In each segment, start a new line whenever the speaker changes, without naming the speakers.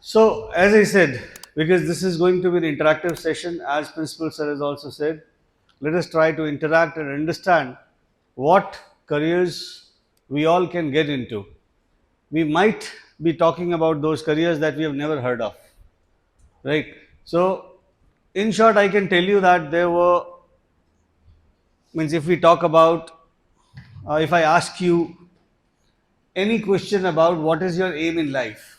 So, as I said, because this is going to be an interactive session, as Principal Sir has also said, let us try to interact and understand what careers we all can get into. We might be talking about those careers that we have never heard of, right? So, in short, I can tell you that there were, means if we talk about, if I ask you any question about what is your aim in life,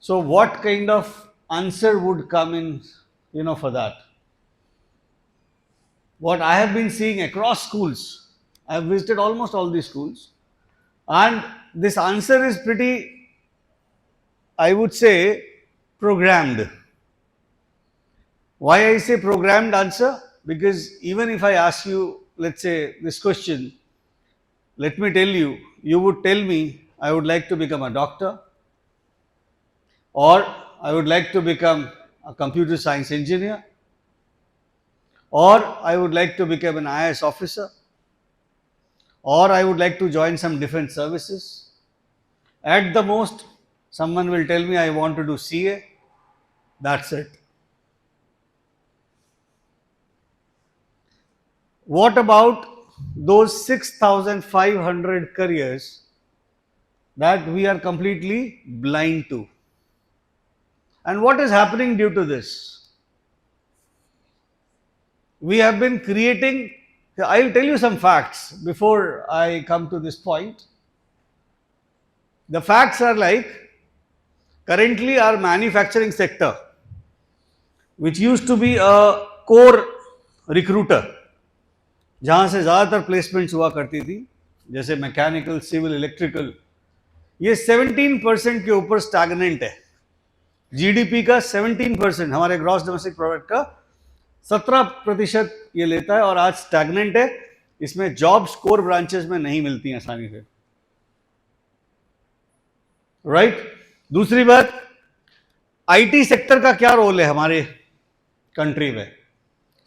so what kind of answer would come in, for that? What I have been seeing across schools, I have visited almost all these schools, and this answer is pretty, I would say, programmed. Why I say programmed answer? Because even if I ask you, let's say, this question, let me tell you, you would tell me, I would like to become a doctor, or I would like to become a computer science engineer, or I would like to become an IAS officer, or I would like to join some defense services. At the most, someone will tell me I want to do CA. That's it. What about those 6,500 careers that we are completely blind to? And what is happening due to this? We have been creating, I'll tell you some facts before I come to this point. The facts are like, currently our manufacturing sector, which used to be a core recruiter, जहाँ से ज़्यादातर placements हुआ करती थी, जैसे mechanical, civil, electrical, ये 17% के ऊपर स्टैग्नेंट है. जीडीपी का 17%, हमारे ग्रॉस डोमेस्टिक प्रोडक्ट का 17% ये लेता है और आज स्टैग्नेंट है. इसमें जॉब्स कोर ब्रांचेस में नहीं मिलती हैं आसानी से, राइट? दूसरी बात, आईटी सेक्टर का क्या रोल है हमारे कंट्री में?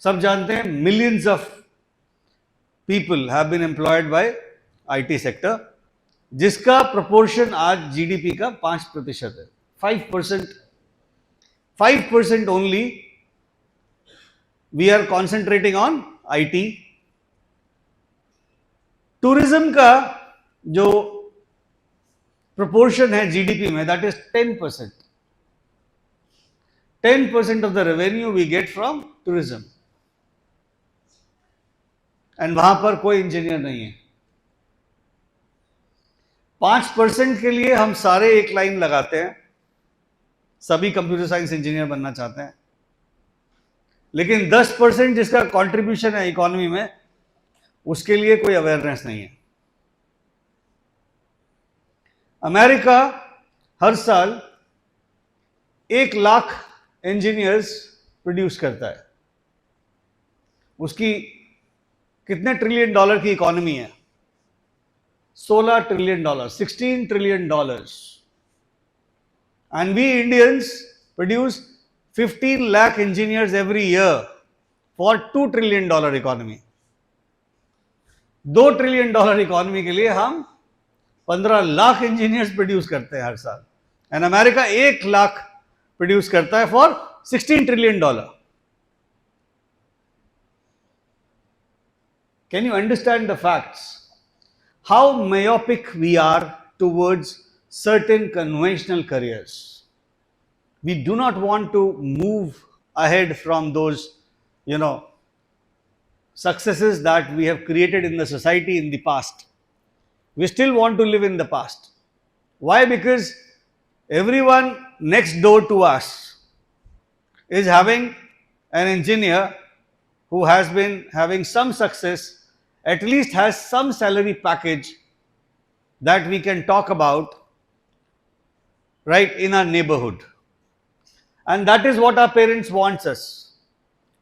सब जानते हैं, millions of people have been employed by IT sector, जिसका प्रोपोर्शन आज जीडीपी का 5% है. 5% only we are concentrating on IT. Tourism का जो प्रोपोर्शन है जीडीपी में, that is 10%. 10% of the revenue we get from tourism, and वहां पर कोई इंजीनियर नहीं है. 5% के लिए हम सारे एक लाइन लगाते हैं, सभी कंप्यूटर साइंस इंजीनियर बनना चाहते हैं, लेकिन 10% जिसका कंट्रीब्यूशन है इकोनॉमी में, उसके लिए कोई अवेयरनेस नहीं है. अमेरिका हर साल 1 लाख इंजीनियर्स प्रोड्यूस करता है. उसकी कितने ट्रिलियन डॉलर की इकोनॉमी है? $16 trillion, $16 trillion. And we Indians produce 15 lakh engineers every year for $2 trillion economy. $2 trillion economy के लिए हम 15 लाख इंजीनियर्स प्रोड्यूस करते हैं हर साल, एंड अमेरिका 1 लाख प्रोड्यूस करता है for $16 trillion. Can you understand the facts? How myopic we are towards certain conventional careers. We do not want to move ahead from those, successes that we have created in the society in the past. We still want to live in the past. Why? Because everyone next door to us is having an engineer who has been having some success, at least has some salary package that we can talk about, right, in our neighborhood. And that is what our parents wants us.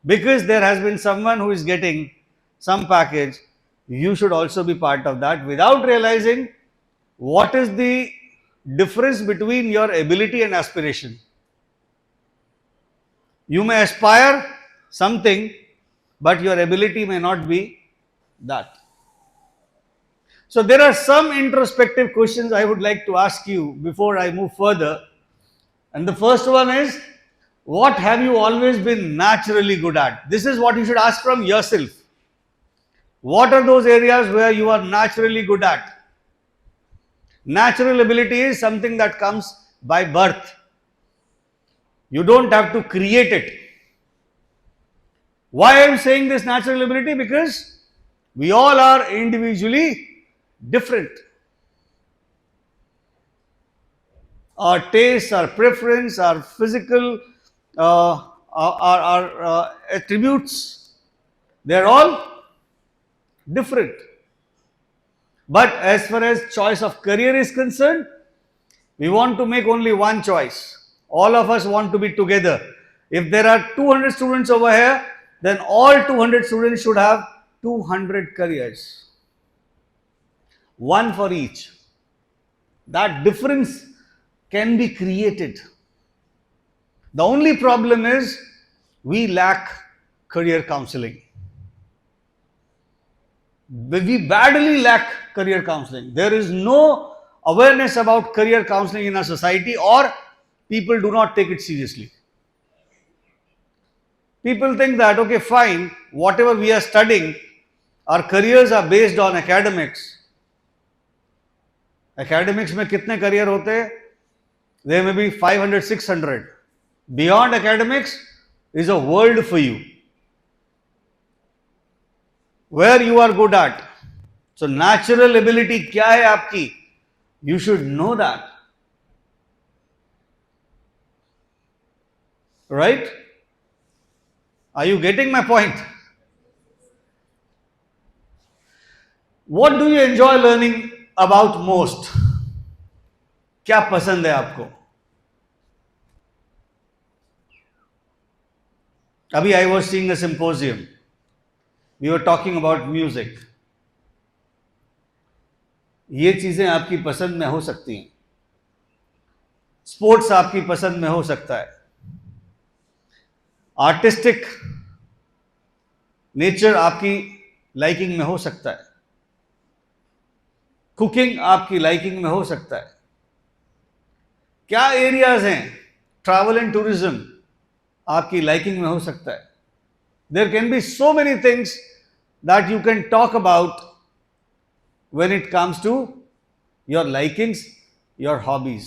Because there has been someone who is getting some package, you should also be part of that, without realizing what is the difference between your ability and aspiration. You may aspire something, but your ability may not be that. So there are some introspective questions I would like to ask you before I move further. And the first one is, what have you always been naturally good at? This is what you should ask from yourself. What are those areas where you are naturally good at? Natural ability is something that comes by birth. You don't have to create it. Why I am saying this natural ability? Because we all are individually different. Our tastes, our preference, our physical, our attributes, they're all different. But as far as choice of career is concerned, we want to make only one choice. All of us want to be together. If there are 200 students over here, then all 200 students should have 200 careers. One for each. That difference can be created. The only problem is we lack career counseling. We badly lack career counseling. There is no awareness about career counseling in our society, or people do not take it seriously. People think that, okay, fine, whatever we are studying, our careers are based on academics. Academics में कितने career होते हैं? There may be 500, 600. Beyond academics is a world for you, where you are good at. So natural ability क्या है आपकी? You should know that. Right? Are you getting my point? What do you enjoy learning about most? क्या पसंद है आपको? अभी I was seeing a symposium. We were talking about music. ये चीजें आपकी पसंद में हो सकती हैं. स्पोर्ट्स आपकी पसंद में हो सकता है. आर्टिस्टिक नेचर आपकी लाइकिंग में हो सकता है. कुकिंग आपकी लाइकिंग में हो सकता है. क्या एरियाज हैं? ट्रैवल एंड टूरिज्म आपकी लाइकिंग में हो सकता है. There can be so many things that you can talk about when it comes to your likings, your hobbies.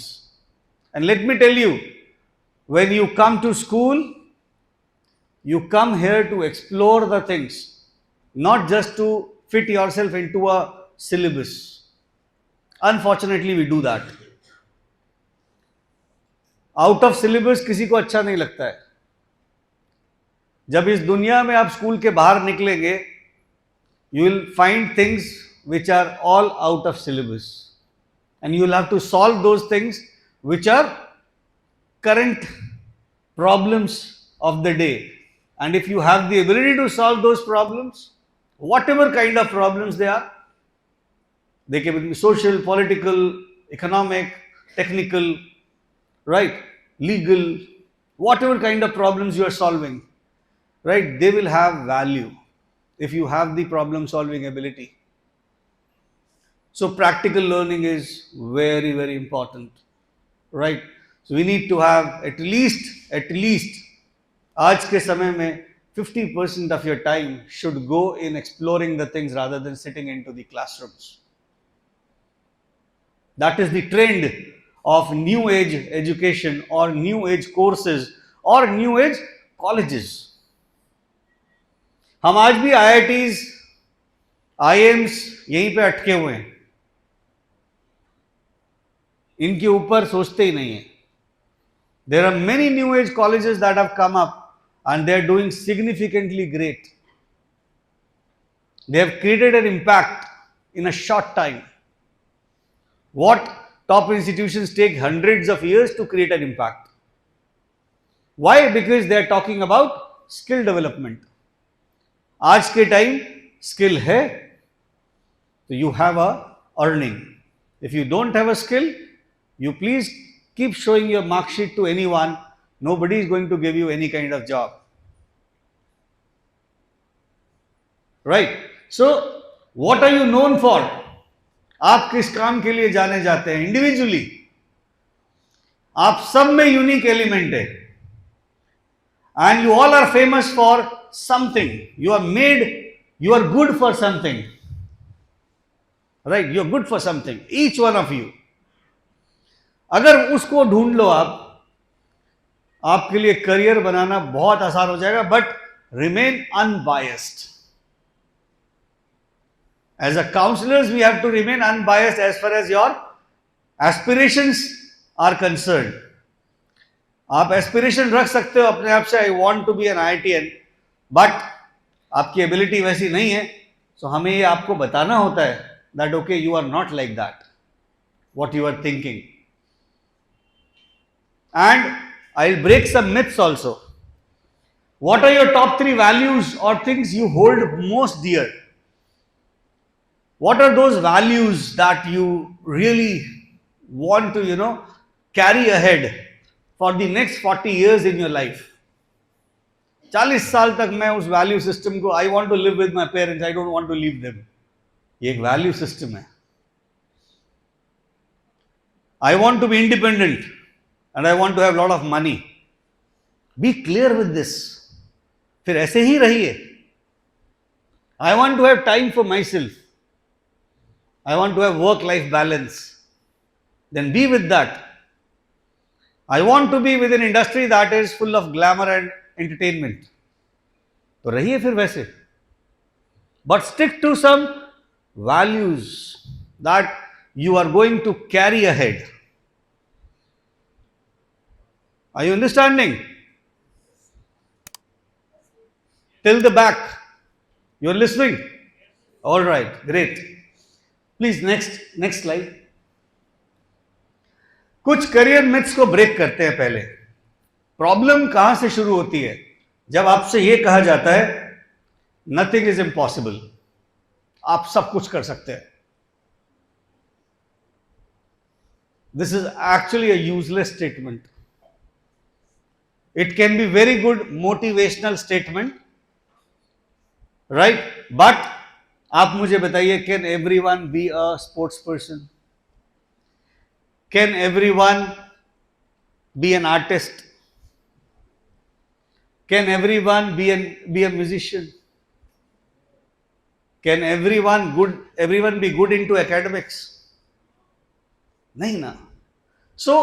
And let me tell you, when you come to school, you come here to explore the things, not just to fit yourself into a syllabus. Unfortunately, we do that. Out of syllabus किसी को अच्छा नहीं लगता है. जब इस दुनिया में आप स्कूल के बाहर निकलेंगे, you will find things which are all out of syllabus, and you will have to solve those things which are current problems of the day. And if you have the ability to solve those problems, whatever kind of problems they are, they can be social, political, economic, technical, right, legal, whatever kind of problems you are solving, right, they will have value if you have the problem solving ability. So practical learning is very, very important, right? So we need to have at least आज के समय में 50% of your time should go in exploring the things rather than sitting into the classrooms. That is the trend of new age education or new age courses or new age colleges. हम आज भी IITs, IIMs यहीं पे अटके हुए हैं. इनके ऊपर सोचते ही नहीं है. There are many new age colleges that have come up and they are doing significantly great. They have created an impact in a short time. What top institutions take hundreds of years to create an impact. Why? Because they are talking about skill development. आज के time skill है, so you have a earning. If you don't have a skill, you please keep showing your mark sheet to anyone. Nobody is going to give you any kind of job. Right? So, what are you known for? आप किस काम के लिए जाने जाते हैं individually, आप सब में यूनिक एलिमेंट है, and you all are famous for something, you are made, you are good for something, right, you are good for something, each one of you. अगर उसको ढूंढ लो आप, आपके लिए करियर बनाना बहुत आसान हो जाएगा, but remain unbiased. As a counselors, we have to remain unbiased as far as your aspirations are concerned. आप एस्पिरेशन रख सकते हो अपने आप से, I want to be an IITian, but आपकी एबिलिटी वैसी नहीं है, सो हमें ये आपको बताना होता है that okay you are not like that, what you are thinking, and I will break some myths also. What are your top 3 values or things you hold most dear? What are those values that you really want to, carry ahead for the next 40 years in your life? 40 साल तक मैं उस value system को, I want to live with my parents, I don't want to leave them, ये एक value system है. I want to be independent and I want to have lot of money. Be clear with this, फिर ऐसे ही रहिए. I want to have time for myself, I want to have work life balance, then be with that. I want to be with an industry that is full of glamour and entertainment. तो रहिए फिर वैसे, but stick to some values that you are going to carry ahead. Are you understanding? Till the back, you are listening? All right, great. Please next slide. कुछ career myths को break करते हैं. पहले problem कहां से शुरू होती है? जब आपसे यह कहा जाता है नथिंग इज इम्पॉसिबल, आप सब कुछ कर सकते हैं. This is actually a useless statement. It can be very good motivational statement, right, but आप मुझे बताइए, can everyone be a sports person? Can everyone be an artist? Can everyone be a musician? Can everyone be good into academics? Nahi na. So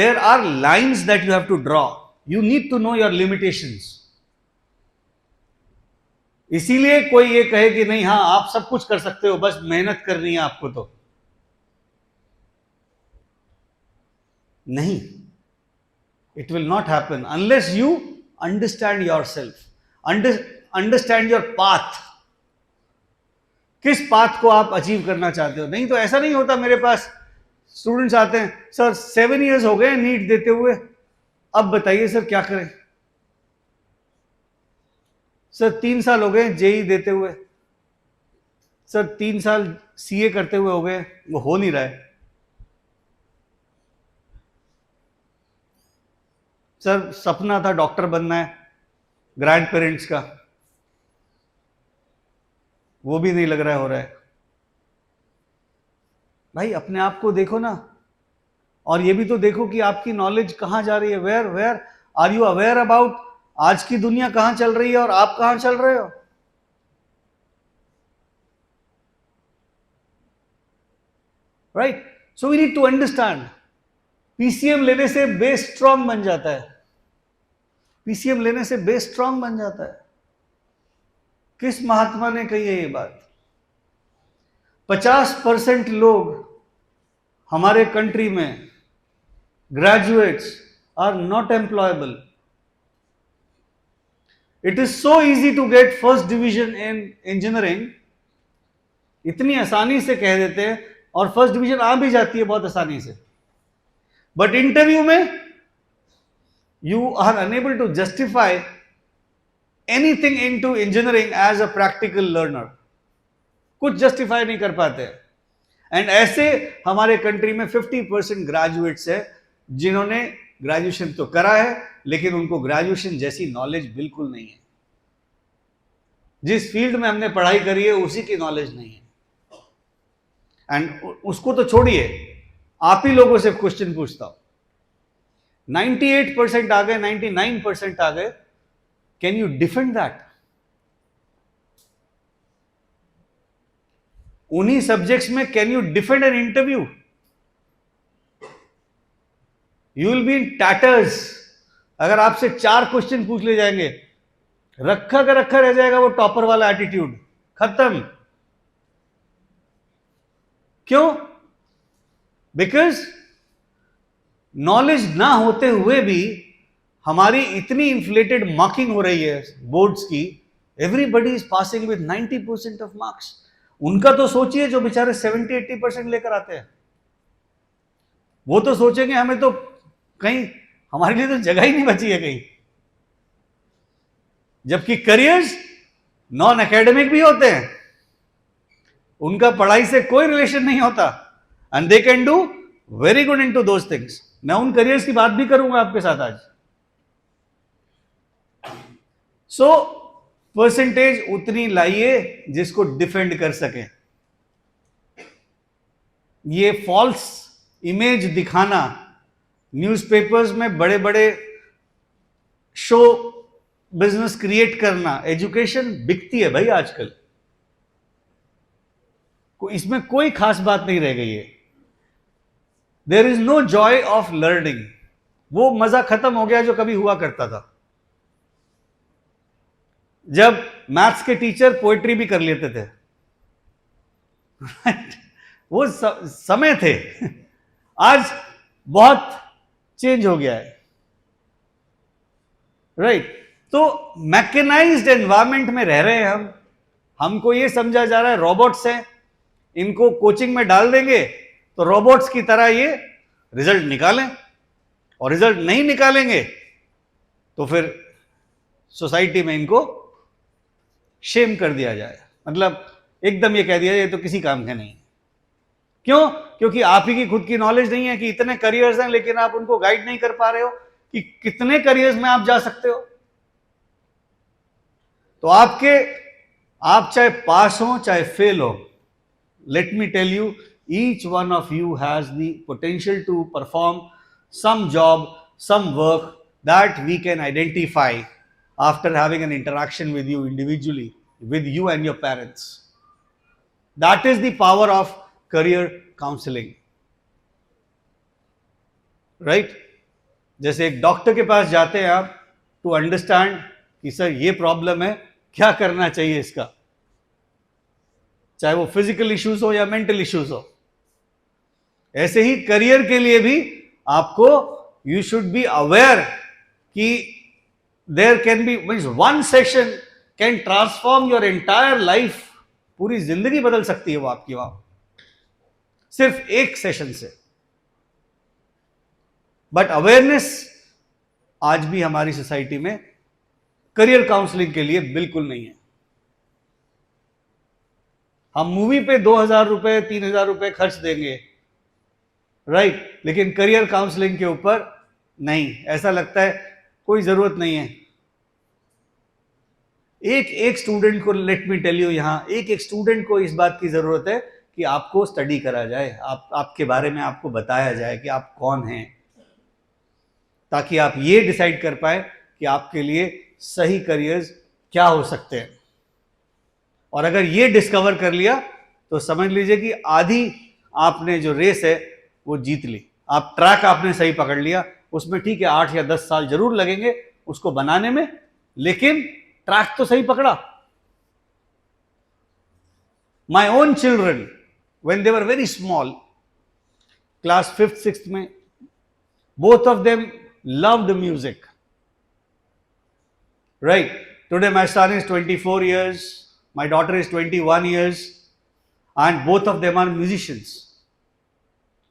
there are lines that you have to draw. You need to know your limitations. इसीलिए कोई ये कहे कि नहीं, हाँ आप सब कुछ कर सकते हो, बस मेहनत करनी है आपको, तो नहीं, it will not happen unless you understand yourself, understand your path. किस पाथ को आप अचीव करना चाहते हो? नहीं तो ऐसा नहीं होता. मेरे पास स्टूडेंट्स आते हैं, सर 7 years हो गए नीट देते हुए, अब बताइए सर क्या करें? सर 3 साल हो गए जेई देते हुए, सर 3 साल सीए करते हुए हो गए, वो हो नहीं रहा है. सर सपना था डॉक्टर बनना है ग्रैंड पेरेंट्स का, वो भी नहीं लग रहा है हो रहा है. भाई अपने आप को देखो ना, और ये भी तो देखो कि आपकी नॉलेज कहां जा रही है. Where are you aware about आज की दुनिया कहां चल रही है और आप कहां चल रहे हो? Right, so we need to understand. PCM लेने से बेस स्ट्रांग बन जाता है. पीसीएम लेने से बेस स्ट्रांग बन जाता है. किस महात्मा ने कही है ये बात? 50% लोग हमारे कंट्री में graduates are not employable. It is so easy to get first division in engineering. इतनी आसानी से कह देते हैं, और फर्स्ट डिवीजन आ भी जाती है बहुत आसानी से, बट इंटरव्यू में you are unable to justify anything into engineering as a practical learner. कुछ जस्टिफाई नहीं कर पाते. एंड ऐसे हमारे कंट्री में 50% ग्रेजुएट्स है जिन्होंने ग्रेजुएशन तो करा है, लेकिन उनको ग्रेजुएशन जैसी नॉलेज बिल्कुल नहीं है. जिस फील्ड में हमने पढ़ाई करी है उसी की नॉलेज नहीं है. एंड उसको तो छोड़िए, आप ही लोगों से क्वेश्चन पूछता हूं, 98% आ गए, 99% आ गए, कैन यू डिफेंड दैट? उन्हीं सब्जेक्ट्स में can you defend an interview? You will be in tatters. अगर आपसे 4 क्वेश्चन पूछ ले जाएंगे, रखा का रखा रह जाएगा वो टॉपर वाला एटीट्यूड, खत्म। क्यों? बिकॉज नॉलेज ना होते हुए भी हमारी इतनी इन्फ्लेटेड मार्किंग हो रही है बोर्ड्स की, everybody is passing with 90% of marks. उनका तो सोचिए जो बेचारे 70-80% लेकर आते हैं, वो तो सोचेंगे हमें तो कहीं, हमारे लिए तो जगह ही नहीं बची है कहीं। जबकि करियर्स नॉन एकेडमिक भी होते हैं, उनका पढ़ाई से कोई रिलेशन नहीं होता, and they can do very good in to those things. मैं उन करियर्स की बात भी करूंगा आपके साथ आज। सो परसेंटेज उतनी लाइए जिसको डिफेंड कर सके। ये फॉल्स इमेज दिखाना, न्यूज़पेपर्स में बड़े बड़े शो बिजनेस क्रिएट करना, एजुकेशन बिकती है भाई आजकल, इसमें कोई खास बात नहीं रह गई है। There is no joy of learning, वो मजा खत्म हो गया जो कभी हुआ करता था, जब मैथ्स के टीचर पोएट्री भी कर लेते थे। वो समय थे। आज बहुत चेंज हो गया है, राइट? तो मैकेनाइज्ड एनवायरमेंट में रह रहे हैं हम, हमको ये समझा जा रहा है रोबोट्स हैं, इनको कोचिंग में डाल देंगे तो रोबोट्स की तरह ये रिजल्ट निकालें, और रिजल्ट नहीं निकालेंगे तो फिर सोसाइटी में इनको शेम कर दिया जाए, मतलब एकदम ये कह दिया ये तो किसी काम का नहीं। क्यों? क्योंकि आप ही की खुद की नॉलेज नहीं है कि इतने करियर्स हैं, लेकिन आप उनको गाइड नहीं कर पा रहे हो कि कितने करियर्स में आप जा सकते हो। तो आप चाहे पास हो चाहे फेल हो, let me tell you, each one of you has the potential to perform some job, some work that we can identify after having an interaction with you individually, with you and your parents. That is the power of career counseling, right? जैसे एक doctor के पास जाते हैं आप to understand कि sir ये problem है, क्या करना चाहिए इसका, चाहे वो फिजिकल इश्यूज हो या मेंटल इश्यूज हो। ऐसे ही करियर के लिए भी आपको, यू शुड बी अवेयर कि there can be, means one session can transform your entire life, पूरी जिंदगी बदल सकती है वो आपकी, वहां सिर्फ एक सेशन से। बट अवेयरनेस आज भी हमारी सोसाइटी में करियर काउंसलिंग के लिए बिल्कुल नहीं है। हम मूवी पे 2000 रुपए 3000 रुपए खर्च देंगे, राइट, लेकिन करियर काउंसलिंग के ऊपर नहीं। ऐसा लगता है कोई जरूरत नहीं है। एक स्टूडेंट को, लेट मी टेल यू, यहां एक स्टूडेंट को इस बात की जरूरत है कि आपको स्टडी करा जाए, आपके बारे में आपको बताया जाए कि आप कौन हैं, ताकि आप ये डिसाइड कर पाए कि आपके लिए सही करियर्स क्या हो सकते हैं। और अगर ये डिस्कवर कर लिया तो समझ लीजिए कि आधी आपने जो रेस है वो जीत ली। आप ट्रैक आपने सही पकड़ लिया, उसमें ठीक है 8 या 10 साल जरूर लगेंगे उसको बनाने में, लेकिन ट्रैक तो सही पकड़ा। My own children when they were very small, class 5th 6th में, both of them loved music, right? Today my son is 24 years, my daughter is 21 years, and both of them are musicians.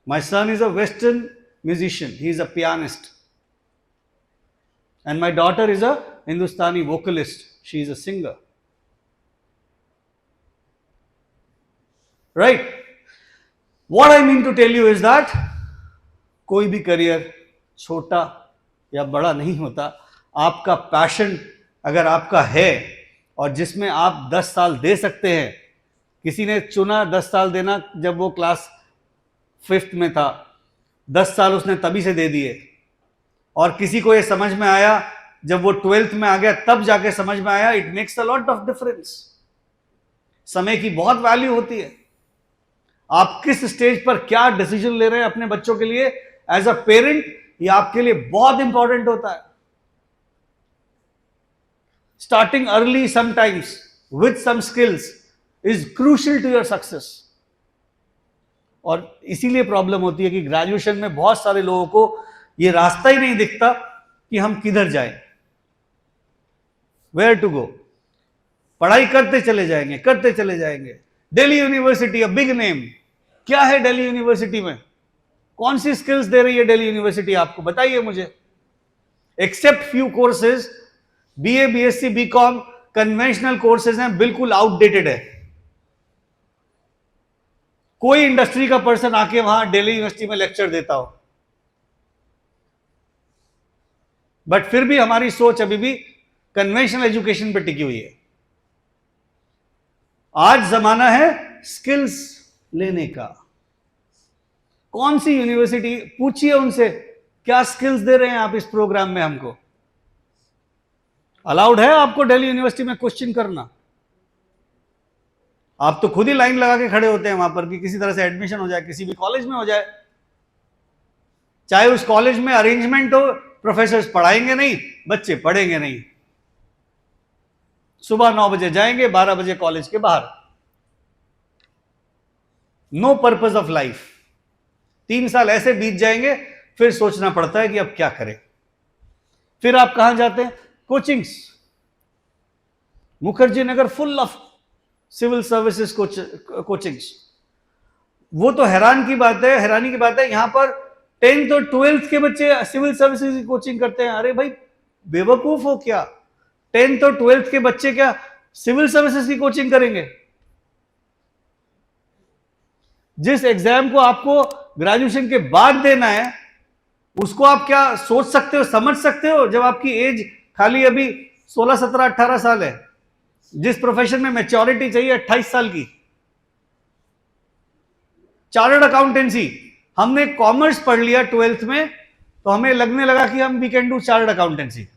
My son is a Western musician, he is a pianist, and my daughter is a Hindustani vocalist, she is a singer, right? What I mean to tell you is that कोई भी career छोटा या बड़ा नहीं होता। आपका passion अगर आपका है और जिसमें आप 10 साल दे सकते हैं किसी ने चुना 10 साल देना जब वो क्लास 5th में था, 10 साल उसने तभी से दे दिए। और किसी को ये समझ में आया जब वो 12th में आ गया, तब जाके समझ में आया। It makes a lot of difference. समय की बहुत वैल्यू होती है। आप किस स्टेज पर क्या डिसीजन ले रहे हैं अपने बच्चों के लिए एज अ पेरेंट, ये आपके लिए बहुत इंपॉर्टेंट होता है। Starting early sometimes with some skills is crucial to your success. और इसीलिए प्रॉब्लम होती है कि ग्रेजुएशन में बहुत सारे लोगों को ये रास्ता ही नहीं दिखता कि हम किधर जाएं, वेयर टू गो। पढ़ाई करते चले जाएंगे, करते चले जाएंगे। Delhi university, a big name. क्या है दिल्ली यूनिवर्सिटी में? कौन सी स्किल्स दे रही है दिल्ली यूनिवर्सिटी आपको? बताइए मुझे। Except few courses, BA, BSc, BCom, conventional courses हैं, बिल्कुल आउटडेटेड है। कोई इंडस्ट्री का पर्सन आके वहां दिल्ली यूनिवर्सिटी में लेक्चर देता हो, बट फिर भी हमारी सोच अभी भी कन्वेंशनल एजुकेशन पर टिकी हुई है। आज जमाना है स्किल्स लेने का। कौन सी यूनिवर्सिटी, पूछिए उनसे क्या स्किल्स दे रहे हैं आप इस प्रोग्राम में हमको। अलाउड है आपको दिल्ली यूनिवर्सिटी में क्वेश्चन करना? आप तो खुद ही लाइन लगा के खड़े होते हैं वहां पर कि किसी तरह से एडमिशन हो जाए, किसी भी कॉलेज में हो जाए। चाहे उस कॉलेज में अरेंजमेंट हो, प्रोफेसर्स पढ़ाएंगे नहीं, बच्चे पढ़ेंगे नहीं। सुबह 9 बजे जाएंगे, 12 बजे कॉलेज के बाहर। No purpose of life. 3 साल ऐसे बीत जाएंगे, फिर सोचना पड़ता है कि अब क्या करें। फिर आप कहां जाते हैं? Coachings. Mukherjee Nagar full of civil services coachings. वो तो हैरानी की बात है, यहां पर 10th और 12th के बच्चे सिविल सर्विसेज की कोचिंग करते हैं। अरे भाई बेवकूफ हो क्या? 10th और 12th के बच्चे क्या सिविल सर्विसेज की कोचिंग करेंगे? जिस एग्जाम को आपको ग्रेजुएशन के बाद देना है, उसको आप क्या सोच सकते हो, समझ सकते हो, जब आपकी एज खाली अभी 16, 17, 18 साल है। जिस प्रोफेशन में मैच्योरिटी चाहिए 28 साल की। चार्टर्ड अकाउंटेंसी, हमने कॉमर्स पढ़ लिया 12th में, तो हमें लगने लगा कि हम we can do chartered accountancy.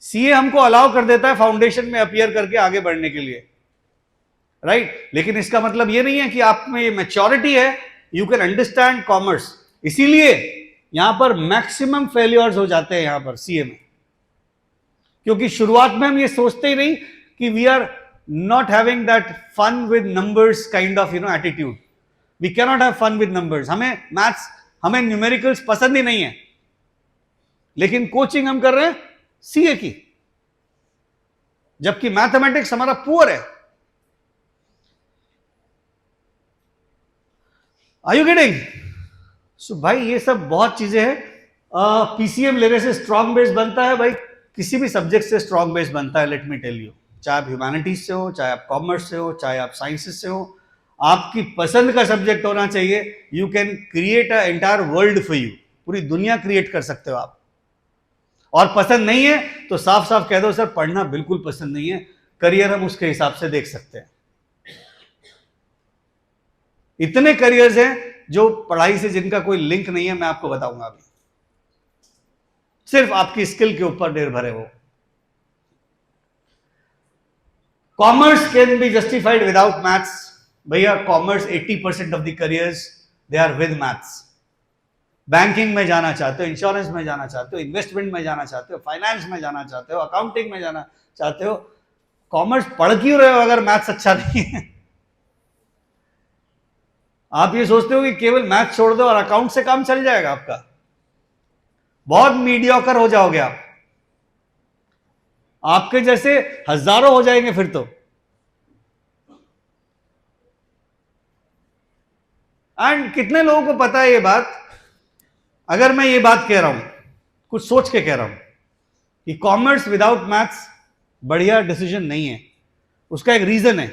CA हमको अलाउ कर देता है फाउंडेशन में अपीयर करके आगे बढ़ने के लिए, राइट? लेकिन इसका मतलब ये नहीं है कि आप में ये मैच्योरिटी है, यू कैन अंडरस्टैंड कॉमर्स। इसीलिए यहां पर मैक्सिमम फेलियर्स हो जाते हैं यहां पर सीए में, क्योंकि शुरुआत में हम ये सोचते ही नहीं कि we are not having that fun with numbers kind of attitude. We can not have fun with numbers. हमें मैथ्स, हमें न्यूमेरिकल्स पसंद ही नहीं है, लेकिन कोचिंग हम कर रहे हैं सीए की, जबकि मैथमेटिक्स हमारा पुअर है। Are you getting? सो भाई ये सब बहुत चीजें हैं। पीसीएम लेने से स्ट्रॉन्ग बेस बनता है भाई, किसी भी सब्जेक्ट से स्ट्रॉन्ग बेस बनता है। लेट मी टेल यू, चाहे आप ह्यूमैनिटीज से हो, चाहे आप कॉमर्स से हो, चाहे आप साइंसेस से हो, आपकी पसंद का सब्जेक्ट होना चाहिए। You can create a entire world for you. पूरी दुनिया क्रिएट कर सकते हो आप। और पसंद नहीं है तो साफ साफ कह दो, सर पढ़ना बिल्कुल पसंद नहीं है, करियर हम उसके हिसाब से देख सकते हैं। इतने करियर्स हैं जो पढ़ाई से जिनका कोई लिंक नहीं है, मैं आपको बताऊंगा अभी। सिर्फ आपकी स्किल के ऊपर निर्भर है वो। Commerce can be justified without maths. भैया commerce 80% of the careers they are with maths. Banking में जाना चाहते हो, इंश्योरेंस में जाना चाहते हो, इन्वेस्टमेंट में जाना चाहते हो, फाइनेंस में जाना चाहते हो, अकाउंटिंग में जाना चाहते हो, कॉमर्स पढ़ क्यों रहे हो अगर मैथ्स अच्छा नहीं है? आप ये सोचते हो कि केवल मैथ छोड़ दो और अकाउंट से काम चल जाएगा आपका? बहुत मीडियोकर हो जाओगे आप। आपके जैसे हजारों हो जाएंगे फिर तो। एंड कितने लोगों को पता है ये बात? अगर मैं ये बात कह रहा हूं, कुछ सोच के कह रहा हूं कि कॉमर्स विदाउट मैथ्स बढ़िया डिसीजन नहीं है, उसका एक रीजन है,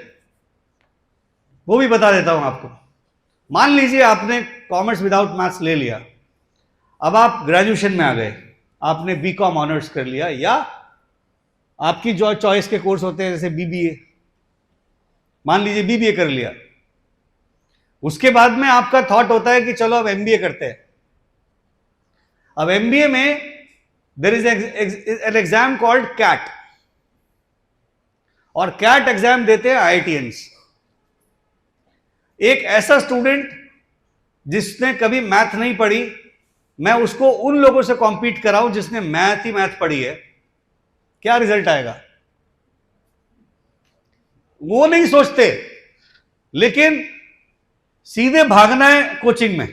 वो भी बता देता हूं आपको। मान लीजिए आपने कॉमर्स विदाउट मैथ्स ले लिया, अब आप ग्रेजुएशन में आ गए, आपने बीकॉम ऑनर्स कर लिया, या आपकी जो चॉइस के कोर्स होते हैं जैसे बीबीए, मान लीजिए बीबीए कर लिया, उसके बाद में आपका थॉट होता है कि चलो अब एमबीए करते हैं। अब एमबीए में there is an exam called CAT, और कैट एग्जाम देते हैं आईआईटीएंस। एक ऐसा स्टूडेंट जिसने कभी मैथ नहीं पढ़ी, मैं उसको उन लोगों से कॉम्पीट कराऊं जिसने मैथ ही मैथ पढ़ी है, क्या रिजल्ट आएगा? वो नहीं सोचते, लेकिन सीधे भागना है कोचिंग में,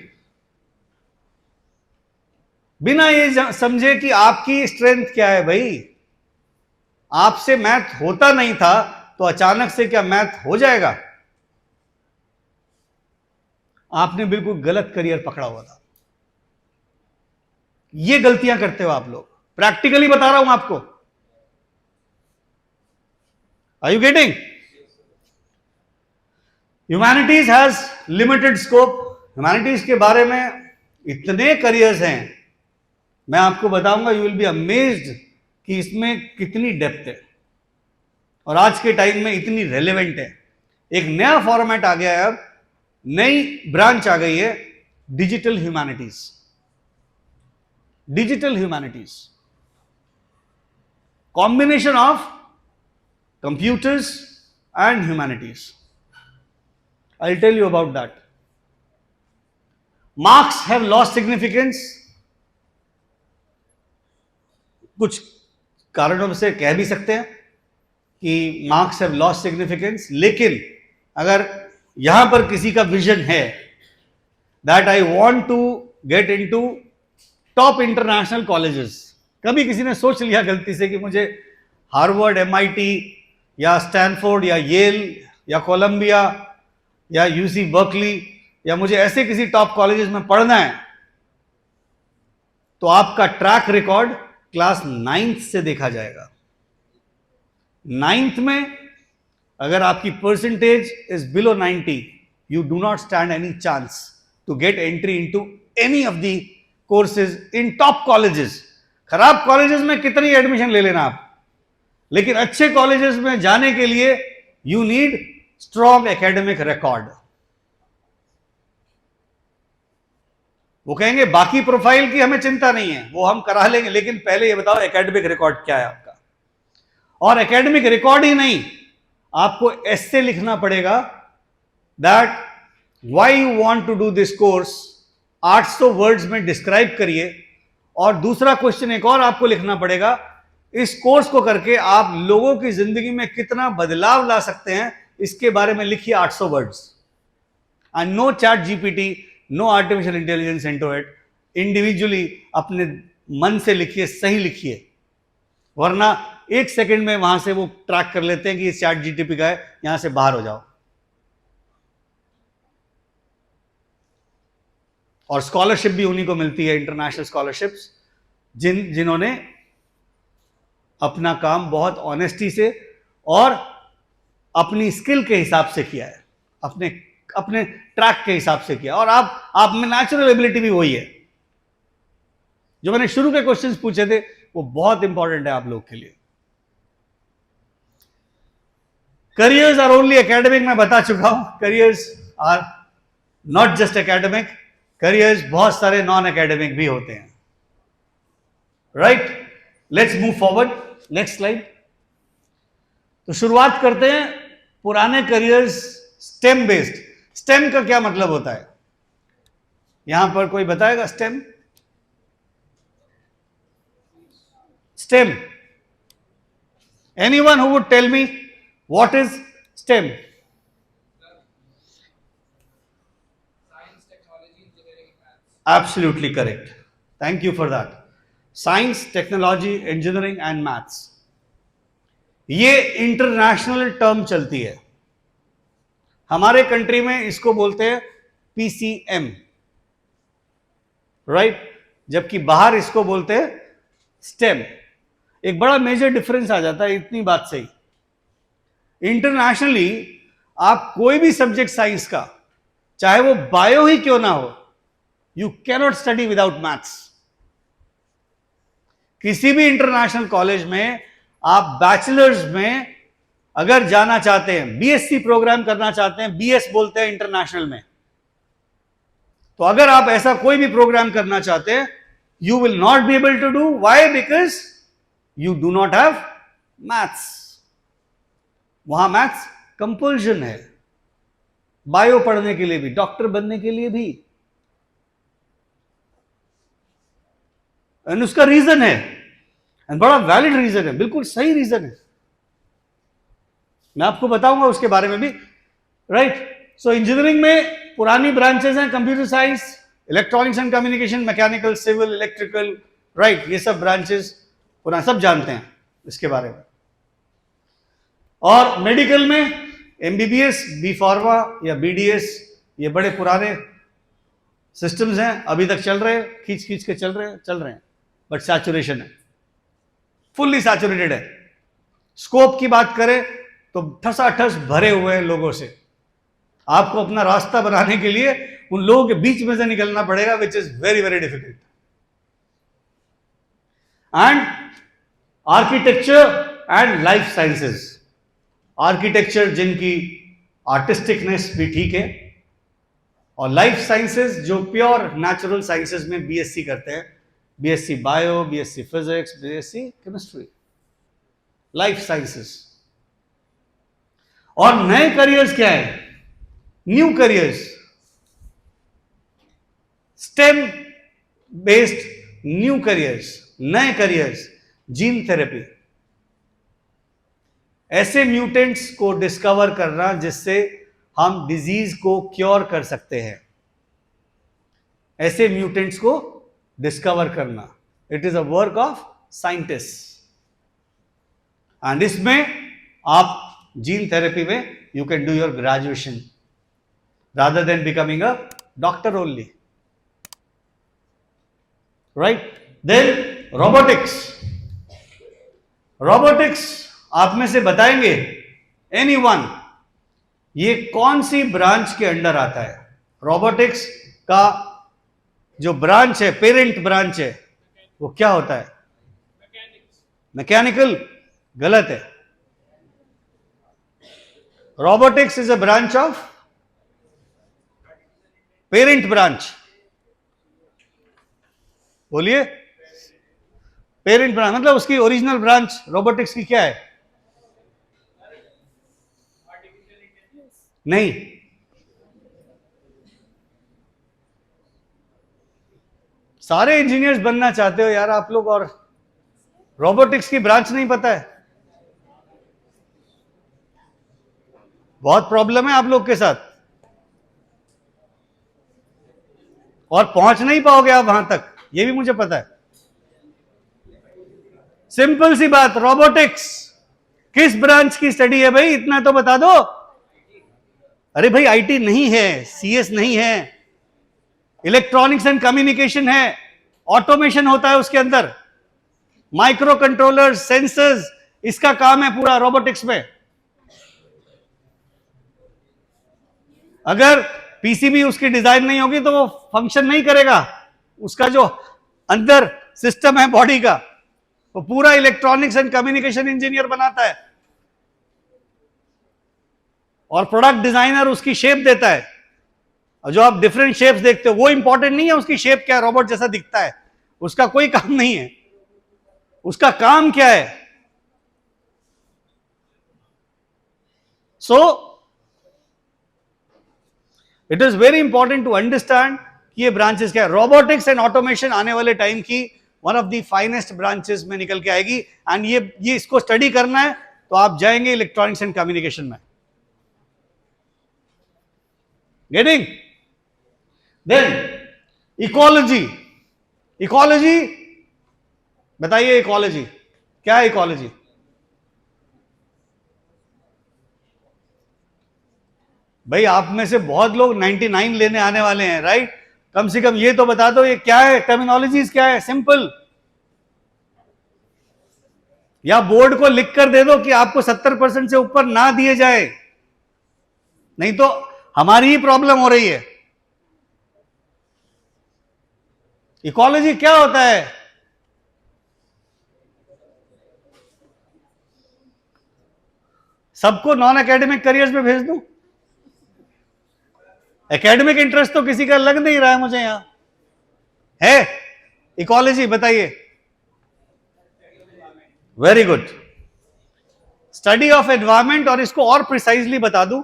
बिना ये समझे कि आपकी स्ट्रेंथ क्या है। भाई, आपसे मैथ होता नहीं था तो अचानक से क्या मैथ हो जाएगा? आपने बिल्कुल गलत करियर पकड़ा हुआ था। ये गलतियां करते हो आप लोग, प्रैक्टिकली बता रहा हूं आपको। Are you getting? Humanities has limited scope. Humanities के बारे में इतने करियर्स हैं, मैं आपको बताऊंगा, यू विल बी अमेज्ड कि इसमें कितनी डेप्थ है और आज के टाइम में इतनी रेलेवेंट है। एक नया फॉर्मेट आ गया है, अब नई ब्रांच आ गई है, digital humanities. Digital humanities, combination of computers and humanities. I'll tell you about that. Marks have lost significance. कुछ कारणों से कह भी सकते हैं कि मार्क्स हैव लॉस्ट सिग्निफिकेंस, लेकिन अगर यहां पर किसी का विजन है that I want to get into top international colleges, कभी किसी ने सोच लिया गलती से कि मुझे हार्वर्ड, एमआईटी या स्टैनफोर्ड या येल या कोलंबिया या यूसी बर्कली या मुझे ऐसे किसी टॉप कॉलेजेस में पढ़ना है, तो आपका ट्रैक रिकॉर्ड क्लास 9th से देखा जाएगा। 9th में अगर आपकी percentage is below 90, you do not stand any chance to get entry into any of the courses in top colleges. खराब कॉलेजेस में कितनी एडमिशन ले लेना आप, लेकिन अच्छे कॉलेजेस में जाने के लिए you need strong academic record. वो कहेंगे बाकी प्रोफाइल की हमें चिंता नहीं है, वो हम करा लेंगे, लेकिन पहले ये बताओ एकेडमिक रिकॉर्ड क्या है आपका। और एकेडमिक रिकॉर्ड ही नहीं, आपको एस्से लिखना पड़ेगा that why you want to do this course, 800 words में डिस्क्राइब करिए। और दूसरा क्वेश्चन एक और आपको लिखना पड़ेगा, इस कोर्स को करके आप लोगों की जिंदगी में कितना बदलाव ला सकते हैं, इसके बारे में लिखिए 800 words. And no ChatGPT, no artificial intelligence into it. Individually अपने मन से लिखिए, सही लिखिए, वरना 1 सेकंड में वहां से वो ट्रैक कर लेते हैं कि चैट जीटीपी का है, यहां से बाहर हो जाओ। और स्कॉलरशिप भी उन्हीं को मिलती है, इंटरनेशनल स्कॉलरशिप्स, जिन्होंने अपना काम बहुत ऑनेस्टी से और अपनी स्किल के हिसाब से किया है, अपने ट्रैक के हिसाब से किया। और आप में नेचुरल एबिलिटी भी वही है। जो मैंने शुरू के क्वेश्चंस पूछे थे वो बहुत इंपॉर्टेंट है आप लोग के लिए। करियर्स आर ओनली एकेडमिक, मैं बता चुका हूं, careers are not just academic, careers बहुत सारे नॉन एकेडमिक भी होते हैं। Right, let's move forward, next slide. तो शुरुआत करते हैं पुराने करियर्स स्टेम बेस्ड। स्टेम का क्या मतलब होता है, यहां पर कोई बताएगा? STEM, STEM, anyone who would tell me what is STEM? Absolutely correct. Thank you for that. Science, technology, engineering and maths. ये इंटरनेशनल टर्म चलती है। हमारे कंट्री में इसको बोलते हैं पीसीएम, राइट, जबकि बाहर इसको बोलते हैं स्टेम। एक बड़ा मेजर डिफरेंस आ जाता है इतनी बात से ही। इंटरनेशनली आप कोई भी सब्जेक्ट साइंस का, चाहे वो बायो ही क्यों ना हो, you cannot study without maths. किसी भी इंटरनेशनल कॉलेज में आप बैचलर्स में अगर जाना चाहते हैं, बीएससी प्रोग्राम करना चाहते हैं, बीएस बोलते हैं इंटरनेशनल में, तो अगर आप ऐसा कोई भी प्रोग्राम करना चाहते हैं, you will not be able to do. Why? Because you do not have maths. वहां मैथ्स कंपल्शन है, बायो पढ़ने के लिए भी, डॉक्टर बनने के लिए भी. एंड उसका रीजन है, एंड बड़ा वैलिड रीजन है, बिल्कुल सही रीजन है. मैं आपको बताऊंगा उसके बारे में भी. राइट. सो इंजीनियरिंग में पुरानी ब्रांचेस हैं, computer science, electronics and communication, mechanical, civil, electrical. Right. ये सब ब्रांचेस पुराना सब जानते हैं इसके बारे में. और मेडिकल में एमबीबीएस, बी फार्मा या बीडीएस, ये बड़े पुराने सिस्टम्स हैं, अभी तक चल रहे हैं, खींच खींच के चल रहे हैं. बट सैचुरेशन है, फुल्ली सैचुरेटेड है. स्कोप की बात करें तो ठसाठस भरे हुए हैं लोगों से. आपको अपना रास्ता बनाने के लिए उन लोगों के बीच में से निकलना पड़ेगा, which is very very difficult. And architecture and life sciences. Architecture जिनकी आर्टिस्टिकनेस भी ठीक है, और लाइफ साइंसेस जो प्योर नेचुरल साइंसेस में बीएससी करते हैं, BSc bio, BSc physics, BSc chemistry, life sciences. और नए करियर्स क्या है? New careers, stem based new careers, नए करियर्स. जीन थेरेपी, ऐसे म्यूटेंट्स को डिस्कवर करना जिससे हम डिजीज को क्योर कर सकते हैं. ऐसे म्यूटेंट्स को डिस्कवर करना, it is a work of scientist. And इसमें आप जीन थेरेपी में you can do your graduation rather than becoming a doctor only. Right? Then robotics. Robotics आप में से बताएंगे anyone, ये कौन सी ब्रांच के अंडर आता है? रोबोटिक्स का जो ब्रांच है, पेरेंट ब्रांच है, वो क्या होता है? मैकेनिकल. गलत है. Robotics is a branch of parent branch. बोलिए. पेरेंट ब्रांच मतलब उसकी ओरिजिनल ब्रांच रोबोटिक्स की क्या है? नहीं. सारे इंजीनियर्स बनना चाहते हो यार आप लोग, और रोबोटिक्स की ब्रांच नहीं पता है. बहुत प्रॉब्लम है आप लोग के साथ, और पहुंच नहीं पाओगे आप वहां तक, ये भी मुझे पता है. सिंपल सी बात, रोबोटिक्स किस ब्रांच की स्टडी है भाई? इतना तो बता दो. अरे भाई आईटी नहीं है, सीएस नहीं है, इलेक्ट्रॉनिक्स एंड कम्युनिकेशन है, ऑटोमेशन होता है उसके अंदर, माइक्रो कंट्रोलर, सेंसर्स, इसका काम है पूरा रोबोटिक्स में. अगर पीसीबी उसकी डिजाइन नहीं होगी तो वो फंक्शन नहीं करेगा. उसका जो अंदर सिस्टम है बॉडी का, वो पूरा इलेक्ट्रॉनिक्स एंड कम्युनिकेशन इंजीनियर बनाता है, और प्रोडक्ट डिजाइनर उसकी शेप देता है. और जो आप डिफरेंट शेप्स देखते हो वो इंपॉर्टेंट नहीं है उसकी शेप क्या, रोबोट जैसा दिखता है, उसका कोई काम नहीं है. उसका काम क्या है? So it is very important to understand कि ये ब्रांचेस क्या है. रोबोटिक्स एंड ऑटोमेशन आने वाले टाइम की one of the finest branches में निकल के आएगी. एंड ये इसको स्टडी करना है तो आप जाएंगे इलेक्ट्रॉनिक्स एंड कम्युनिकेशन में. गेटिंग? Then ecology. इकोलॉजी बताइए, इकोलॉजी क्या है? इकोलॉजी भाई आप में से बहुत लोग 99 लेने आने वाले हैं, राइट? कम से कम ये तो बता दो ये क्या है, टर्मिनोलॉजीज क्या है, सिंपल. या बोर्ड को लिख कर दे दो कि आपको 70% से ऊपर ना दिए जाए, नहीं तो हमारी ही प्रॉब्लम हो रही है. इकोलॉजी क्या होता है? सबको नॉन एकेडमिक करियर्स में भेज दूं? एकेडमिक इंटरेस्ट तो किसी का लग नहीं रहा है मुझे यहां है। इकोलॉजी बताइए। Very good, study of environment. और इसको और प्रिसाइजली बता दूं,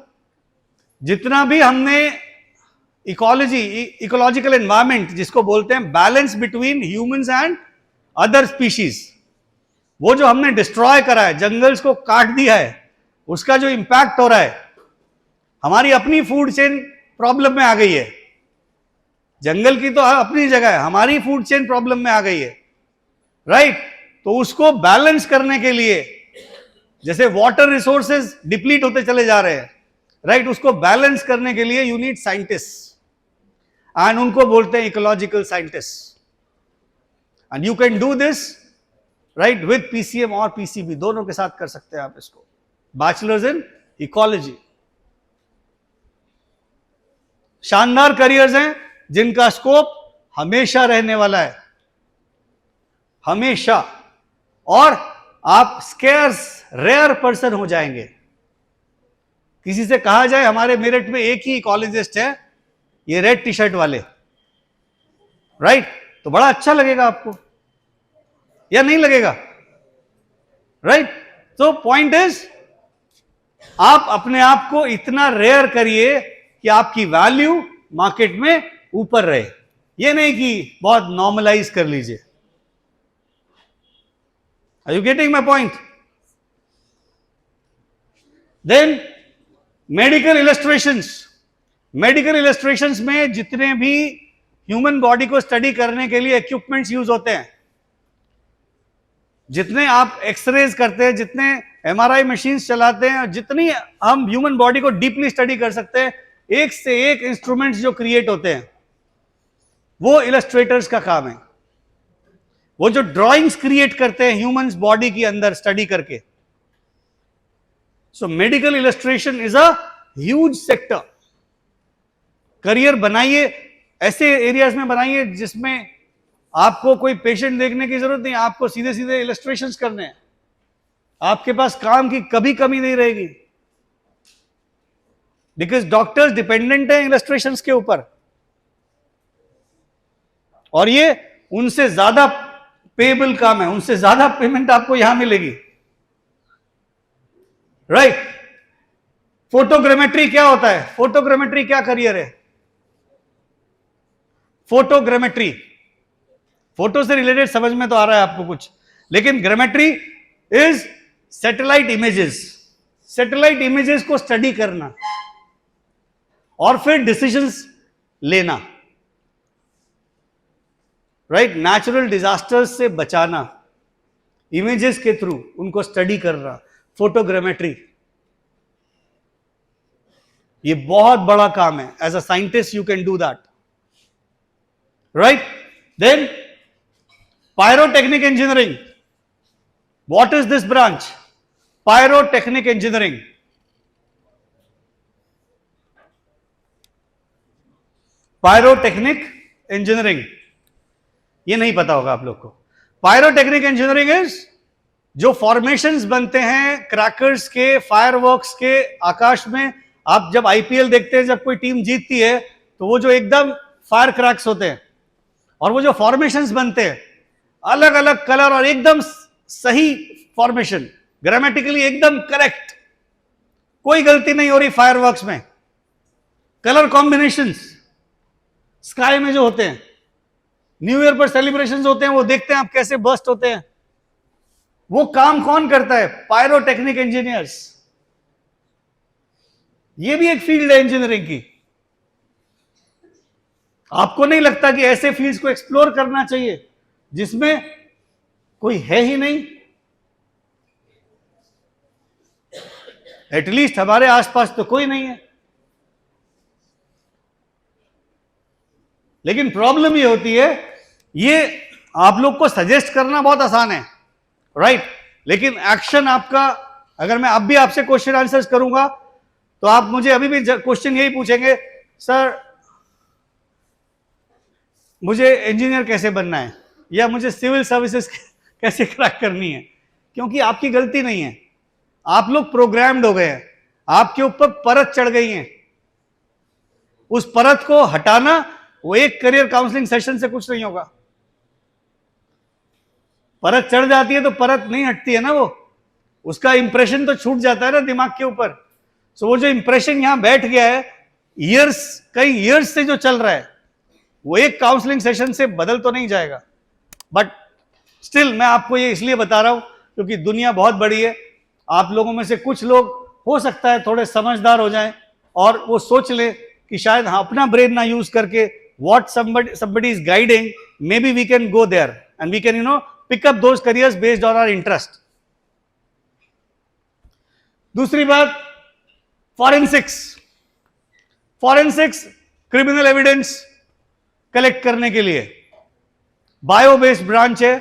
जितना भी हमने इकोलॉजी, इकोलॉजिकल एनवायरमेंट जिसको बोलते हैं balance between humans and other species, वो जो हमने डिस्ट्रॉय करा है, जंगल्स को काट दिया है, उसका जो इंपैक्ट हो रहा है, हमारी अपनी फूड चेन प्रॉब्लम में आ गई है। जंगल की तो अपनी जगह है, हमारी फूड चेन प्रॉब्लम में आ गई है, राइट? तो उसको बैलेंस करने के लिए, जैसे वाटर रिसोर्सेज डिप्लीट होते चले जा रहे हैं, राइट? उसको बैलेंस करने के लिए यू नीड साइंटिस्ट, एंड उनको बोलते हैं ecological scientist. And you can do this right with PCM और पीसीबी, दोनों के साथ कर सकते हैं आप इसको, बैचलर्स इन इकोलॉजी। शानदार करियर्स हैं जिनका स्कोप हमेशा रहने वाला है, हमेशा। और आप स्केर्स रेयर पर्सन हो जाएंगे। किसी से कहा जाए हमारे मेरठ में एक ही इकोलॉजिस्ट है, ये रेड टी शर्ट वाले, राइट? तो बड़ा अच्छा लगेगा आपको, या नहीं लगेगा? राइट? तो पॉइंट इज, आप अपने आप को इतना रेयर करिए कि आपकी वैल्यू मार्केट में ऊपर रहे। ये नहीं कि बहुत नॉर्मलाइज कर लीजिए। Are you getting my point? Then medical illustrations. Medical illustrations में जितने भी ह्यूमन बॉडी को स्टडी करने के लिए इक्विपमेंट्स यूज होते हैं, जितने आप एक्सरेज करते हैं, जितने एमआरआई मशीन्स चलाते हैं, जितनी हम ह्यूमन बॉडी को डीपली स्टडी कर सकते हैं, एक से एक इंस्ट्रूमेंट्स जो क्रिएट होते हैं, वो इलस्ट्रेटर्स का काम है। वो जो ड्राइंग्स क्रिएट करते हैं ह्यूमन बॉडी के अंदर स्टडी करके। So medical illustration is a huge sector. Career बनाइए, ऐसे एरियाज में बनाइए जिसमें आपको कोई पेशेंट देखने की जरूरत नहीं, आपको सीधे सीधे इलस्ट्रेशंस करने हैं। आपके पास काम की कभी कमी नहीं रहेगी, बिकॉज डॉक्टर्स डिपेंडेंट हैं इलस्ट्रेशंस के ऊपर, और ये उनसे ज्यादा पेएबल काम है, उनसे ज्यादा पेमेंट आपको यहां मिलेगी, राइट? फोटोग्रामेट्री क्या होता है? फोटोग्रामेट्री क्या करियर है? फोटोग्रामेट्री, फोटो से रिलेटेड समझ में तो आ रहा है आपको कुछ, लेकिन ग्रामेट्री is satellite images. Satellite images को स्टडी करना और फिर डिसीजंस लेना, राइट? नेचुरल डिजास्टर्स से बचाना, इमेजेस के थ्रू उनको स्टडी करना, फोटोग्रामेट्री। ये बहुत बड़ा काम है। As a scientist you can do that, right? Then pyrotechnic engineering. What is this branch? Pyrotechnic engineering. Pyrotechnic engineering, ये नहीं पता होगा आप लोग को। Pyrotechnic engineering is जो फॉर्मेशंस बनते हैं क्रैकर्स के, फायरवर्क्स के, आकाश में। आप जब आईपीएल देखते हैं, जब कोई टीम जीतती है, तो वो जो एकदम फायर क्रैक्स होते हैं, और वो जो फॉर्मेशंस बनते हैं, अलग अलग कलर और एकदम सही फॉर्मेशन, ग्रामेटिकली एकदम करेक्ट, कोई गलती नहीं हो रही फायरवर्क्स में। कलर कॉम्बिनेशंस स्काई में जो होते हैं, न्यू ईयर पर सेलिब्रेशंस होते हैं, वो देखते हैं आप कैसे बर्स्ट होते हैं। वो काम कौन करता है? Pyrotechnic engineers. ये भी एक फील्ड है इंजीनियरिंग की। आपको नहीं लगता कि ऐसे फील्ड्स को एक्सप्लोर करना चाहिए जिसमें कोई है ही नहीं? एटलीस्ट हमारे आसपास तो कोई नहीं है। लेकिन प्रॉब्लम ये होती है, ये आप लोग को सजेस्ट करना बहुत आसान है, राइट? लेकिन एक्शन आपका, अगर मैं अब भी आपसे क्वेश्चन आंसर्स करूंगा, तो आप मुझे अभी भी क्वेश्चन यही पूछेंगे, सर मुझे इंजीनियर कैसे बनना है, या मुझे सिविल सर्विसेज कैसे क्रैक करनी है? क्योंकि आपकी गलती नहीं है, आप लोग प्रोग्राम्ड हो गए हैं, आपके ऊपर परत चढ़ गई है, उस परत को हटाना वो एक करियर काउंसलिंग सेशन से कुछ नहीं होगा। परत चढ़ जाती है तो परत नहीं हटती है ना, वो उसका इंप्रेशन तो छूट जाता है ना दिमाग के ऊपर। सो वो जो इंप्रेशन यहां बैठ गया है ईयर्स, कई ईयर्स से जो चल रहा है, वो एक काउंसलिंग सेशन से बदल तो नहीं जाएगा। बट स्टिल मैं आपको ये इसलिए बता रहा हूं क्योंकि दुनिया बहुत बड़ी है। आप लोगों में से कुछ लोग हो सकता है थोड़े समझदार हो जाएं और वो सोच ले कि शायद हाँ अपना ब्रेन ना यूज करके what somebody is guiding, maybe we can go there and we can pick up those careers based on our interest. दूसरी बात, फॉरेंसिक्स क्रिमिनल एविडेंस कलेक्ट करने के लिए बायो बेस्ड ब्रांच है,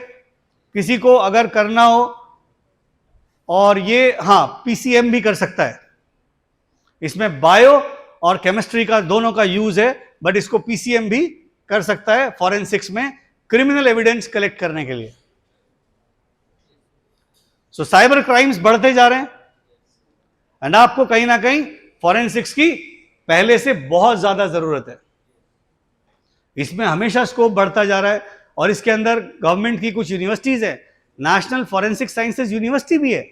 किसी को अगर करना हो, और ये हाँ पीसीएम भी कर सकता है, इसमें बायो और केमिस्ट्री का दोनों का यूज है, बट इसको पीसीएम भी कर सकता है फॉरेंसिक्स में क्रिमिनल एविडेंस कलेक्ट करने के लिए। सो साइबर क्राइम्स बढ़ते जा रहे हैं एंड आपको कहीं ना कहीं फॉरेंसिक्स की पहले से बहुत ज्यादा जरूरत है। इसमें हमेशा स्कोप बढ़ता जा रहा है और इसके अंदर गवर्नमेंट की कुछ यूनिवर्सिटीज है, नेशनल फॉरेंसिक साइंसेज यूनिवर्सिटी भी है,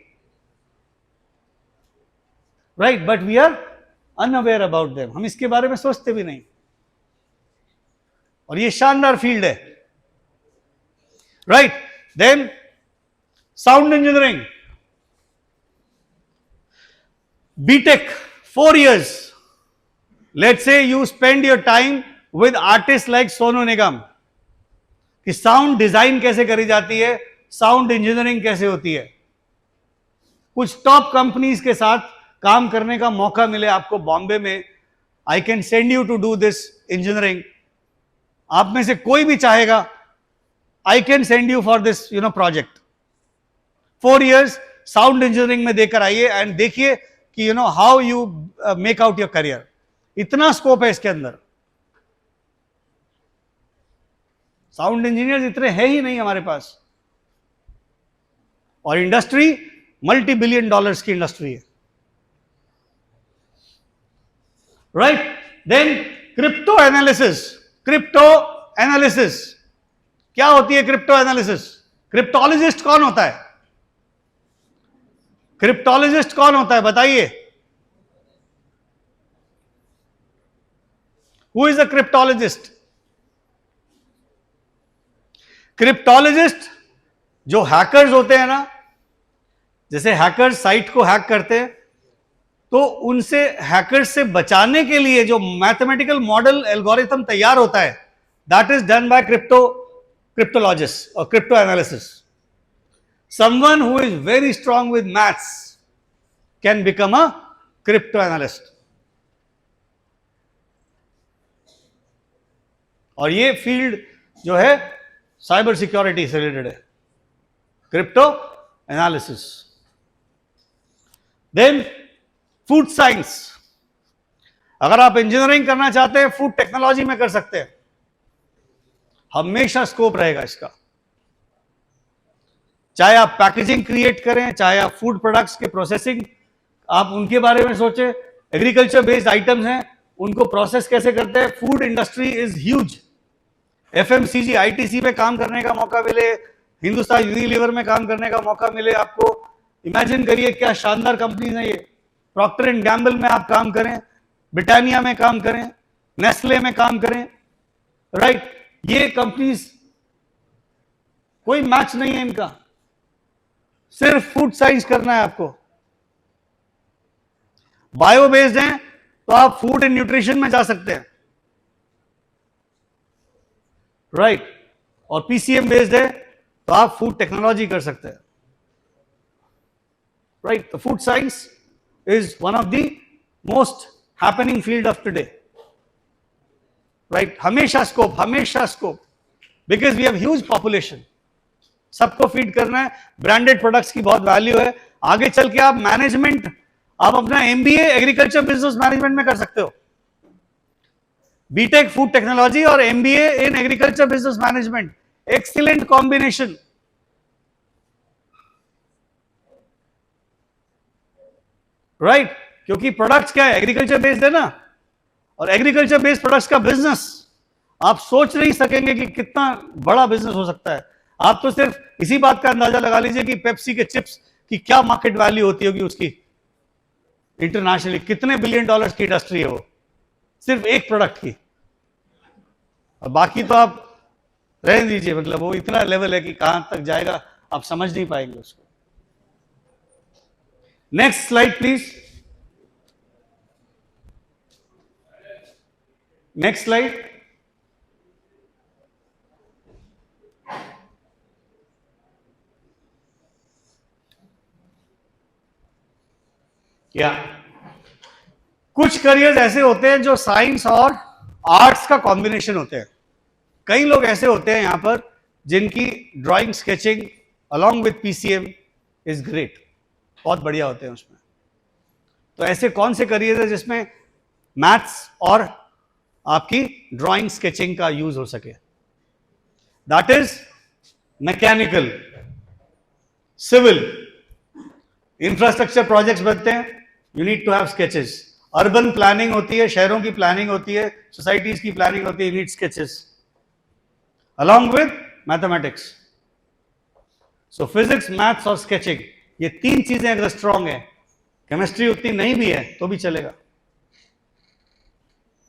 right, but we are unaware about them, हम इसके बारे में सोचते भी नहीं। और ये शानदार फील्ड है, right. Then sound engineering, BTech 4 years. Let's say you spend your time with artists like Sonu Nigam, कि साउंड डिजाइन कैसे करी जाती है, साउंड इंजीनियरिंग कैसे होती है, कुछ टॉप कंपनीज के साथ काम करने का मौका मिले आपको बॉम्बे में, I can send you to do this engineering. आप में से कोई भी चाहेगा, I can send you for this project. 4 years sound engineering में देकर आइए एंड देखिए कि how you make out your career. इतना स्कोप है इसके अंदर, साउंड इंजीनियर इतने हैं ही नहीं हमारे पास, और इंडस्ट्री मल्टी $billion की इंडस्ट्री है, राइट। देन क्रिप्टो एनालिसिस, क्या होती है क्रिप्टो एनालिसिस? क्रिप्टोलॉजिस्ट कौन होता है? क्रिप्टोलॉजिस्ट कौन होता है बताइए? Who is a cryptologist? Cryptologist जो हैकर्स होते हैं ना, जैसे हैकर्स साइट को हैक करते हैं, तो उनसे हैकर्स से बचाने के लिए जो मैथमेटिकल मॉडल एल्गोरिथम तैयार होता है, that is done by cryptologist और crypto analysis. Someone who is very strong with maths can become a crypto analyst. और ये फील्ड जो है साइबर सिक्योरिटी से रिलेटेड है, crypto analysis. Then food science, अगर आप इंजीनियरिंग करना चाहते हैं फूड टेक्नोलॉजी में कर सकते हैं, हमेशा स्कोप रहेगा इसका। चाहे आप पैकेजिंग क्रिएट करें, चाहे आप फूड प्रोडक्ट्स के प्रोसेसिंग, आप उनके बारे में सोचें, एग्रीकल्चर बेस्ड आइटम्स हैं, उनको प्रोसेस कैसे करते हैं। Food industry is huge. FMCG, ITC में काम करने का मौका मिले, हिंदुस्तान यूनिलीवर में काम करने का मौका मिले आपको, इमेजिन करिए क्या शानदार कंपनीज हैं ये। प्रॉक्टर एंड गैम्बल में आप काम करें, ब्रिटानिया में काम करें, नेस्ले में काम करें, राइट। ये कंपनीज कोई मैच नहीं है इनका, सिर्फ फूड साइंस करना है आपको। बायो बेस्ड हैं तो आप फूड एंड न्यूट्रिशन में जा सकते हैं, राइट। और पीसीएम बेस्ड है तो आप फूड टेक्नोलॉजी कर सकते हैं, राइट। तो food science is one of the most happening field of today, right. हमेशा scope, because we have huge population, सबको फीड करना है, ब्रांडेड प्रोडक्ट्स की बहुत वैल्यू है। आगे चल के आप मैनेजमेंट, आप अपना एमबीए एग्रीकल्चर बिजनेस मैनेजमेंट में कर सकते हो, बीटेक फूड टेक्नोलॉजी और MBA in agriculture business management, excellent combination. Right क्योंकि प्रोडक्ट्स क्या है, एग्रीकल्चर बेस्ड है ना, और एग्रीकल्चर बेस्ड प्रोडक्ट्स का बिजनेस आप सोच नहीं सकेंगे कि कितना बड़ा बिजनेस हो सकता है। आप तो सिर्फ इसी बात का अंदाजा लगा लीजिए कि पेप्सी के चिप्स की क्या मार्केट वैल्यू होती होगी उसकी इंटरनेशनली, कितने बिलियन डॉलर्स की इंडस्ट्री है वो सिर्फ एक प्रोडक्ट की। और बाकी तो आप रहने दीजिए, मतलब वो इतना लेवल है कि कहां तक जाएगा आप समझ नहीं पाएंगे उसको। Next slide please, next slide. या कुछ करियर्स ऐसे होते हैं जो साइंस और आर्ट्स का कॉम्बिनेशन होते हैं। कई लोग ऐसे होते हैं यहां पर जिनकी drawing sketching along with PCM is great, बहुत बढ़िया होते हैं उसमें। तो ऐसे कौन से करियर है जिसमें मैथ्स और आपकी ड्राइंग स्केचिंग का यूज हो सके? That is mechanical, civil, infrastructure projects बनते हैं, you need to have sketches. Urban planning होती है, शहरों की प्लानिंग होती है, सोसाइटीज की प्लानिंग होती है, you need sketches along with mathematics. So physics, maths और स्केचिंग, ये तीन चीजें अगर स्ट्रांग है, केमिस्ट्री उतनी नहीं भी है तो भी चलेगा,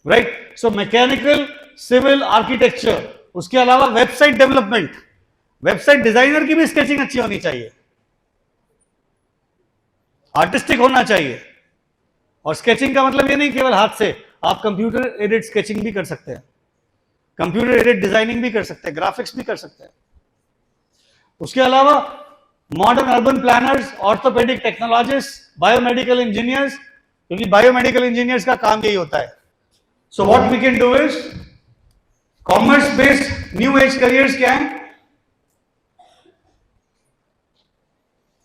right. So mechanical, civil, architecture, उसके अलावा वेबसाइट डेवलपमेंट, वेबसाइट डिजाइनर की भी स्केचिंग अच्छी होनी चाहिए, आर्टिस्टिक होना चाहिए। और स्केचिंग का मतलब ये नहीं केवल हाथ से, आप कंप्यूटर एडेड स्केचिंग भी कर सकते हैं, कंप्यूटर एडेड डिजाइनिंग भी कर सकते हैं, ग्राफिक्स भी कर सकते हैं। उसके अलावा modern urban planners, orthopedic technologist, biomedical engineers, क्योंकि बायोमेडिकल इंजीनियर्स का काम यही होता है। So what we can do is commerce based new age careers क्या है?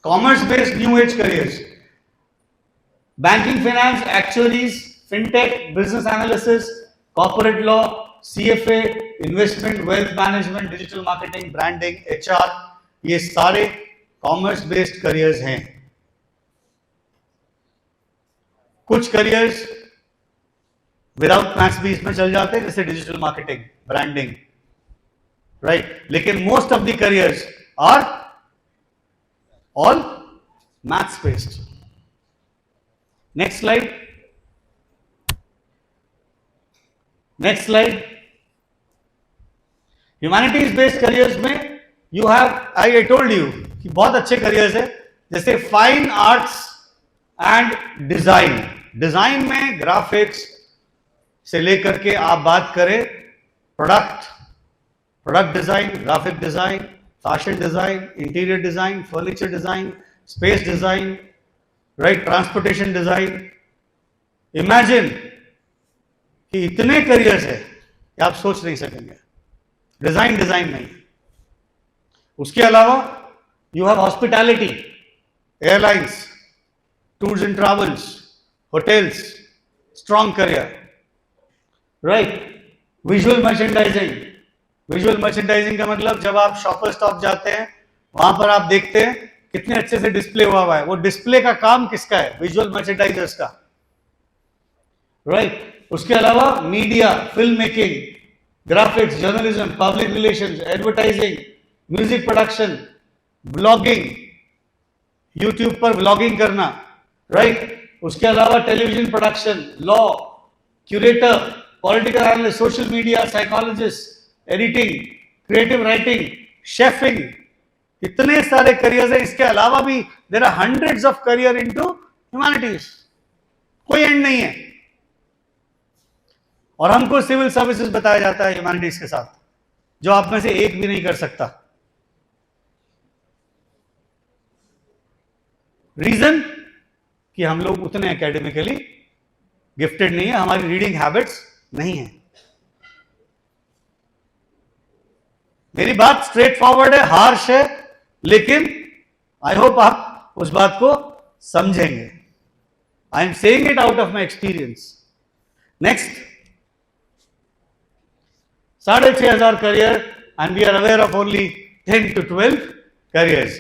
Commerce based new age careers, banking, finance, actuaries, fintech, business analysis, corporate law, CFA, investment, wealth management, digital marketing, branding, HR, ये सारे commerce based careers हैं। कुछ careers without maths भी इसमें चल जाते हैं, जैसे डिजिटल मार्केटिंग, ब्रांडिंग, राइट। लेकिन most of the careers are all maths based. Next slide, next slide. Humanities based careers में you have, I told you कि बहुत अच्छे करियर्स है, जैसे fine arts and design. Design में ग्राफिक्स से लेकर के आप बात करें product design, graphic design, fashion design, interior design, furniture design, space design, right, transportation design. Imagine कि इतने करियर्स है कि आप सोच नहीं सकेंगे, डिजाइन नहीं। उसके अलावा you have hospitality, airlines, tours and travels, hotels, strong career, right. Visual merchandising, visual merchandising का मतलब जब आप शॉपर स्टॉप जाते हैं वहां पर आप देखते हैं कितने अच्छे से डिस्प्ले हुआ है, वो डिस्प्ले का काम किसका है? विजुअल मर्चेंडाइजर्स का, राइट। उसके अलावा media, film making, graphics, journalism, public relations, advertising, music production, blogging, YouTube पर ब्लॉगिंग करना, राइट। उसके अलावा television production, law, curator, political analyst, social media, psychologist, editing, creative writing, chefing, इतने सारे करियर्स हैं। इसके अलावा भी there are hundreds of career into humanities, कोई एंड नहीं है। और हमको सिविल सर्विसेज बताया जाता है ह्यूमैनिटीज के साथ, जो आप में से एक भी नहीं कर सकता। रीजन कि हम लोग उतने एकेडमिकली गिफ्टेड नहीं है, हमारी रीडिंग हैबिट्स नहीं है। मेरी बात स्ट्रेट फॉरवर्ड है, हार्श है, लेकिन आई होप आप उस बात को समझेंगे। I am saying it out of my experience. Next, 6,500 career and we are aware of only 10 to 12 careers.